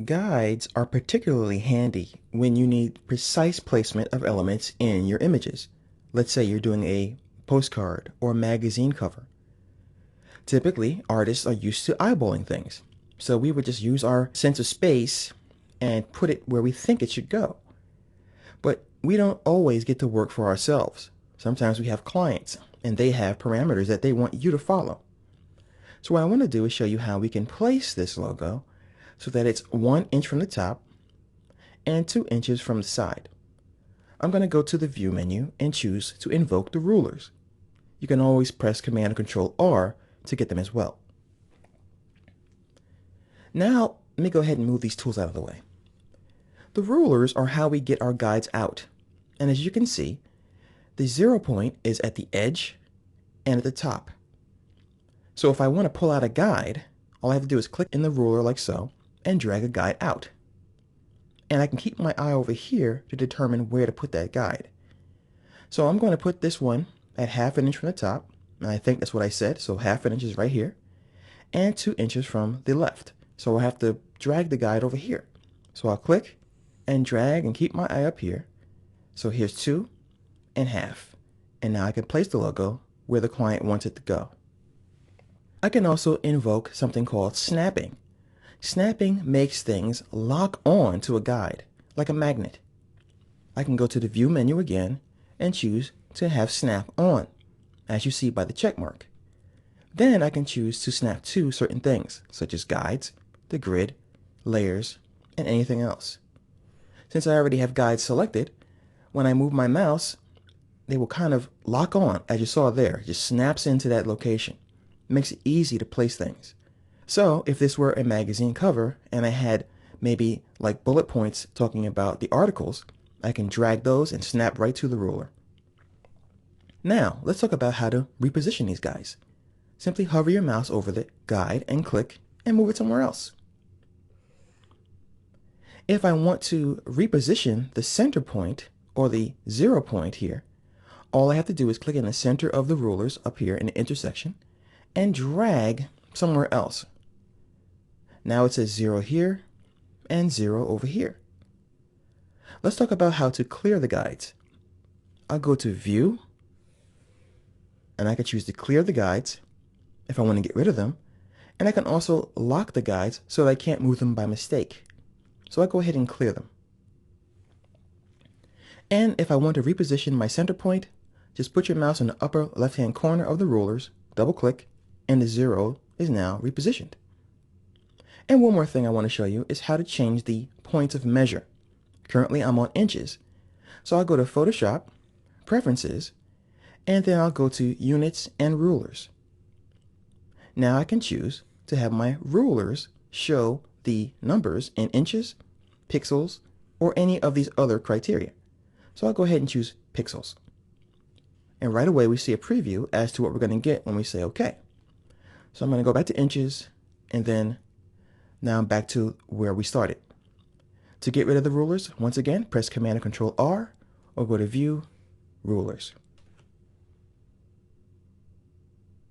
Guides are particularly handy when you need precise placement of elements in your images. Let's say you're doing a postcard or magazine cover. Typically, artists are used to eyeballing things, so we would just use our sense of space and put it where we think it should go. But we don't always get to work for ourselves. Sometimes we have clients, and they have parameters that they want you to follow. So what I want to do is show you how we can place this logo so that it's 1 inch from the top and 2 inches from the side. I'm going to go to the View menu and choose to invoke the rulers. You can always press Command or Control R to get them as well. Now, let me go ahead and move these tools out of the way. The rulers are how we get our guides out. And as you can see, the 0 point is at the edge and at the top. So if I want to pull out a guide, all I have to do is click in the ruler like so and drag a guide out. And I can keep my eye over here to determine where to put that guide. So I'm going to put this one at 1/2 inch from the top, and I think that's what I said, so 1/2 inch is right here, and 2 inches from the left. So I'll have to drag the guide over here. So I'll click and drag and keep my eye up here. So here's 2 and 1/2. And now I can place the logo where the client wants it to go. I can also invoke something called snapping. Snapping makes things lock on to a guide, like a magnet. I can go to the View menu again and choose to have Snap On, as you see by the check mark. Then I can choose to snap to certain things, such as guides, the grid, layers, and anything else. Since I already have guides selected, when I move my mouse, they will kind of lock on, as you saw there. It just snaps into that location. It makes it easy to place things. So if this were a magazine cover and I had maybe like bullet points talking about the articles, I can drag those and snap right to the ruler. Now let's talk about how to reposition these guys. Simply hover your mouse over the guide and click and move it somewhere else. If I want to reposition the center point or the 0 point here, all I have to do is click in the center of the rulers up here in the intersection and drag somewhere else. Now it says 0 here and 0 over here. Let's talk about how to clear the guides. I'll go to View, and I can choose to clear the guides if I want to get rid of them. And I can also lock the guides so that I can't move them by mistake. So I go ahead and clear them. And if I want to reposition my center point, just put your mouse in the upper left-hand corner of the rulers, double click, and the 0 is now repositioned. And one more thing I want to show you is how to change the points of measure. Currently I'm on inches. So I'll go to Photoshop, Preferences, and then I'll go to Units and Rulers. Now I can choose to have my rulers show the numbers in inches, pixels, or any of these other criteria. So I'll go ahead and choose pixels. And right away we see a preview as to what we're going to get when we say OK. So I'm going to go back to inches, and then now I'm back to where we started. To get rid of the rulers, once again, press Command and Control R, or go to View, Rulers.